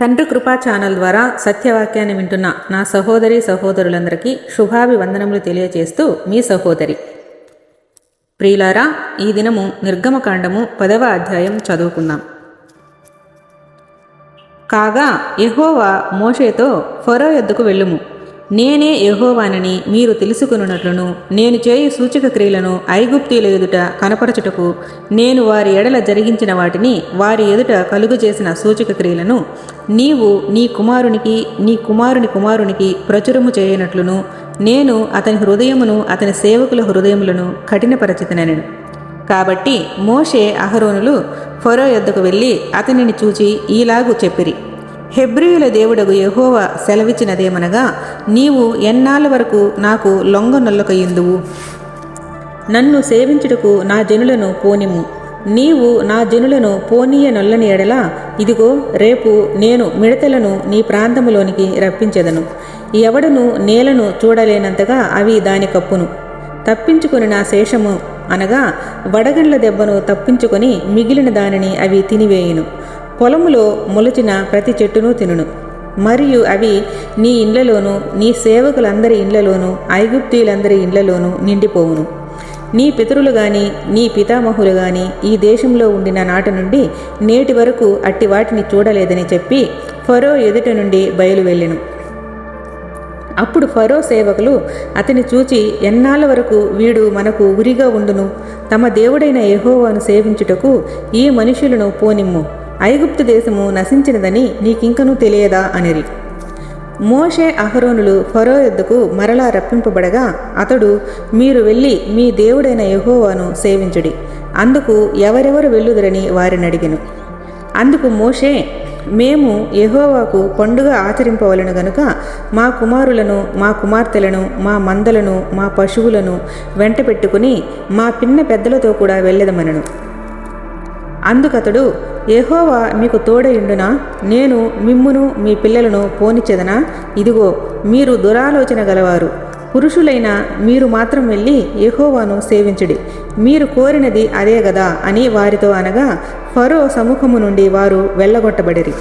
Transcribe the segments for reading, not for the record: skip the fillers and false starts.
తండ్రి కృపా ఛానల్ ద్వారా సత్యవాక్యాన్ని వింటున్న నా సహోదరి సహోదరులందరికీ శుభాభివందనములు తెలియజేస్తూ మీ సహోదరి. ప్రియులారా, ఈ దినము నిర్గమకాండము 10వ అధ్యాయం చదువుకుందాం. కాగా యెహోవా మోషేతో, ఫరో యొద్దకు వెళ్ళుము, నేనే యెహోవానని మీరు తెలుసుకొనున్నట్లును నేను చేయు సూచక క్రియలను ఐగుప్తీయుల ఎదుట కనపరచుటకు నేను వారి ఎడల జరిగించిన వాటిని వారి ఎదుట కలుగు చేసిన సూచక క్రియలను నీవు నీ కుమారునికి నీ కుమారుని కుమారునికి ప్రచురము చేయనట్లును నేను అతని హృదయమును అతని సేవకుల హృదయములను కఠినపరచితనెను. కాబట్టి మోషే అహరోనులు ఫరో యొద్దకు వెళ్ళి అతనిని చూచి ఈలాగు చెప్పిరి: హెబ్రీయుల దేవుడగు యెహోవా సెలవిచ్చినదేమనగా, నీవు ఎన్నాళ్ళ వరకు నాకు లొంగనొల్లకయుందువు? నన్ను సేవించుటకు నా జనులను పోనిమ్ము. నీవు నా జనులను పోనీయనొల్లని ఎడల ఇదిగో రేపు నేను మిడతలను నీ ప్రాంతములోనికి రప్పించెదను. ఎవడను నేలను చూడలేనంతగా అవి దాని కప్పును. తప్పించుకొని నా శేషము అనగా వడగండ్ల దెబ్బను తప్పించుకొని మిగిలిన దానిని అవి తినివేయును. పొలములో మొలచిన ప్రతి చెట్టును తినును. మరియు అవి నీ ఇండ్లలోనూ నీ సేవకులందరి ఇండ్లలోనూ ఐగుప్తీయులందరి ఇండ్లలోనూ నిండిపోవును. నీ పితరులు గాని నీ పితామహులు గాని ఈ దేశంలో ఉండిన నాటి నుండి నేటి వరకు అట్టి వాటిని చూడలేదని చెప్పి ఫరో ఎదుట నుండి బయలు వెళ్ళెను. అప్పుడు ఫరో సేవకులు అతని చూచి, ఎన్నాళ్ళ వరకు వీడు మనకు ఉరిగా ఉండును? తమ దేవుడైన యెహోవాను సేవించుటకు ఈ మనుషులను పోనిమ్ము. ఐగుప్తు దేశము నశించినదని నీకింకనూ తెలియదా అనిరి. మోషే అహరోనులు ఫరో యొద్దకు మరలా రప్పింపబడగా అతడు, మీరు వెళ్ళి మీ దేవుడైన యెహోవాను సేవించుడి, అందుకు ఎవరెవరు వెళ్ళుదురని వారిని అడిగెను. అందుకు మోషే, మేము యెహోవాకు పండుగ ఆచరింపవలను గనుక మా కుమారులను మా కుమార్తెలను మా మందలను మా పశువులను వెంట పెట్టుకుని మా పిన్న పెద్దలతో కూడా వెళ్ళదమనను. అందుకతడు, యెహోవా మీకు తోడయుండునా? నేను మిమ్మును మీ పిల్లలను పోనిచ్చెదనా? ఇదిగో మీరు దురాలోచన గలవారు. పురుషులైన మీరు మాత్రం వెళ్ళి యెహోవాను సేవించుడి. మీరు కోరినది అదే గదా అని వారితో అనగా ఫరో సముఖము నుండి వారు వెళ్ళగొట్టబడిరి.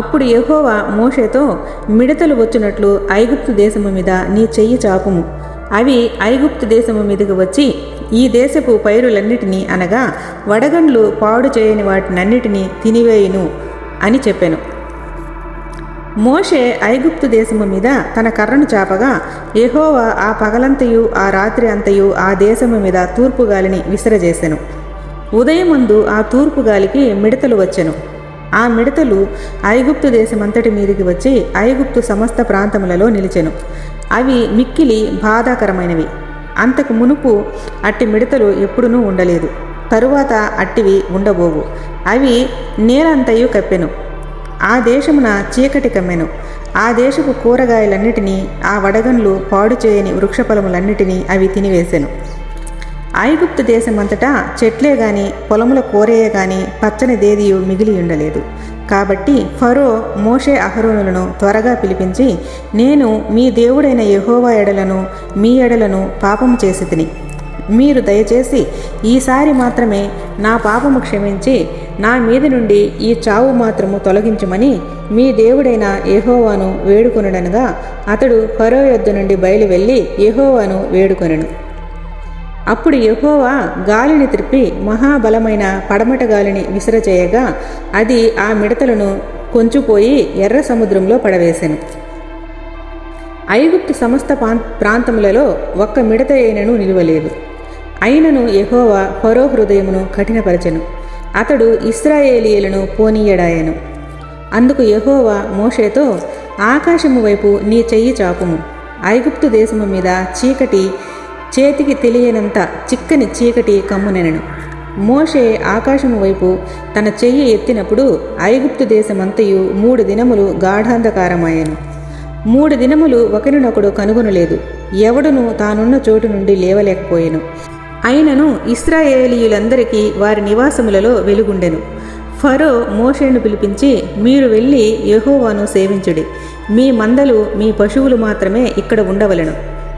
అప్పుడు యెహోవా మోషేతో, మిడతలు వచ్చినట్లు ఐగుప్తు దేశము మీద నీ చెయ్యి చాపుము. అవి ఐగుప్తు దేశము మీదకి వచ్చి ఈ దేశపు పైరులన్నిటినీ అనగా వడగండ్లు పాడు చేయని వాటినన్నిటినీ తినివేయును అని చెప్పెను. మోషే ఐగుప్తు దేశము మీద తన కర్రను చాపగా యెహోవా ఆ పగలంతయు ఆ రాత్రి అంతయు ఆ దేశము మీద తూర్పు గాలిని విసరజేసెను. ఉదయమందు ఆ తూర్పు గాలికి మిడతలు వచ్చెను. ఆ మిడతలు ఐగుప్తు దేశమంతటి మీదికి వచ్చి ఐగుప్తు సమస్త ప్రాంతములలో నిలిచెను. అవి మిక్కిలి బాధాకరమైనవి. అంతకు మునుపు అట్టి మిడతలు ఎప్పుడునూ ఉండలేదు, తరువాత అట్టివి ఉండబోవు. అవి నేలంతయు కప్పెను. ఆ దేశమున చీకటి కమ్మెను. ఆ దేశపు కూరగాయలన్నిటినీ ఆ వడగండ్లు పాడు చేయని వృక్షఫలములన్నిటినీ అవి తినివేశెను. ఐగుప్తు దేశమంతటా చెట్లే గాని పొలముల కూరయే గాని పచ్చని దేదియు మిగిలి ఉండలేదు. కాబట్టి ఫరో మోషే అహరోనులను త్వరగా పిలిపించి, నేను మీ దేవుడైన యెహోవా ఎడలను మీ ఎడలను పాపము చేసి తిని, మీరు దయచేసి ఈసారి మాత్రమే నా పాపము క్షమించి నా మీద నుండి ఈ చావు మాత్రము తొలగించుమని మీ దేవుడైన యెహోవాను వేడుకొనుడనగా అతడు ఫరో యొద్ద నుండి బయలు వెళ్ళి యెహోవాను వేడుకొనెను. అప్పుడు యెహోవా గాలిని త్రిప్పి మహాబలమైన పడమట గాలిని విసరచేయగా అది ఆ మిడతలను కొంచుపోయి ఎర్ర సముద్రంలో పడవేశెను. ఐగుప్తు సమస్త ప్రాంతములలో ఒక్క మిడత అయినను నిలువలేదు. అయినను యెహోవా ఫరో హృదయమును కఠినపరచెను. అతడు ఇశ్రాయేలీయులను పోనీయడాయెను. అందుకు యెహోవా మోషేతో, ఆకాశము వైపు నీ చెయ్యి చాపుము. ఐగుప్తు దేశము మీద చీకటి, చేతికి తెలియనంత చిక్కని చీకటి కమ్మునెనెను. మోషే ఆకాశము వైపు తన చెయ్యి ఎత్తినప్పుడు ఐగుప్తు దేశమంతయు 3 దినములు గాఢాంధకారమాయెను. 3 దినములు ఒకరినొకడు కనుగొనలేదు. ఎవడును తానున్న చోటు నుండి లేవలేకపోయెను. అయినను ఇశ్రాయేలీయులందరికీ వారి నివాసములలో వెలుగుండెను. ఫరో మోషేను పిలిపించి, మీరు వెళ్ళి యెహోవాను సేవించుడి. మీ మందలు మీ పశువులు మాత్రమే ఇక్కడ ఉండవలెను.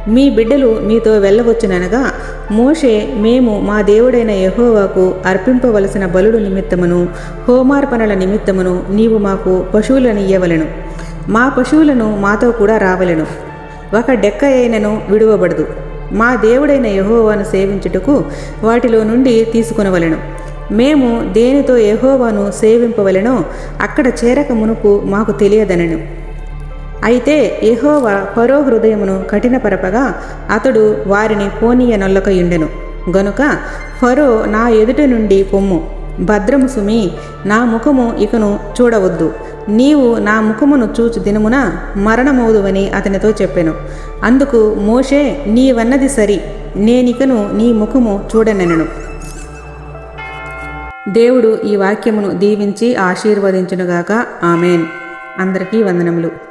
మీ బిడ్డలు మీతో వెళ్ళవచ్చుననగా మోషే, మేము మా దేవుడైన యెహోవాకు అర్పింపవలసిన బలుల నిమిత్తమును హోమార్పణల నిమిత్తమును నీవు మాకు పశువులను ఇయ్యవలెను. మా పశువులను మాతో కూడా రావలెను. ఒక డెక్క అయినను విడువబడదు. మా దేవుడైన యెహోవాను సేవించుటకు వాటిలో నుండి తీసుకునవలెను. మేము దేనితో యెహోవాను సేవింపవలెనో అక్కడ చేరక మునుపు మాకు తెలియదనెను. అయితే యెహోవా ఫరో హృదయమును కఠినపరపగా అతడు వారిని పోనీయనొల్లకయుండెను. గనుక ఫరో, నా ఎదుట నుండి పొమ్ము, భద్రము సుమి, నా ముఖము ఇకను చూడవద్దు. నీవు నా ముఖమును చూచు దినమున మరణమవుదువని అతనితో చెప్పెను. అందుకు మోషే, నీవన్నది సరి, నేనికను నీ ముఖము చూడనెనను. దేవుడు ఈ వాక్యమును దీవించి ఆశీర్వదించునుగాక. ఆమెన్. అందరికీ వందనములు.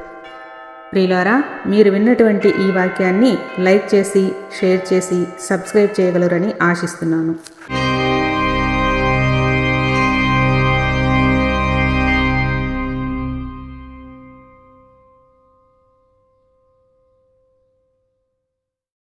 ప్రియులారా, మీరు విన్నటువంటి ఈ వాక్యాన్ని లైక్ చేసి, షేర్ చేసి, సబ్స్క్రైబ్ చేయగలరని ఆశిస్తున్నాను.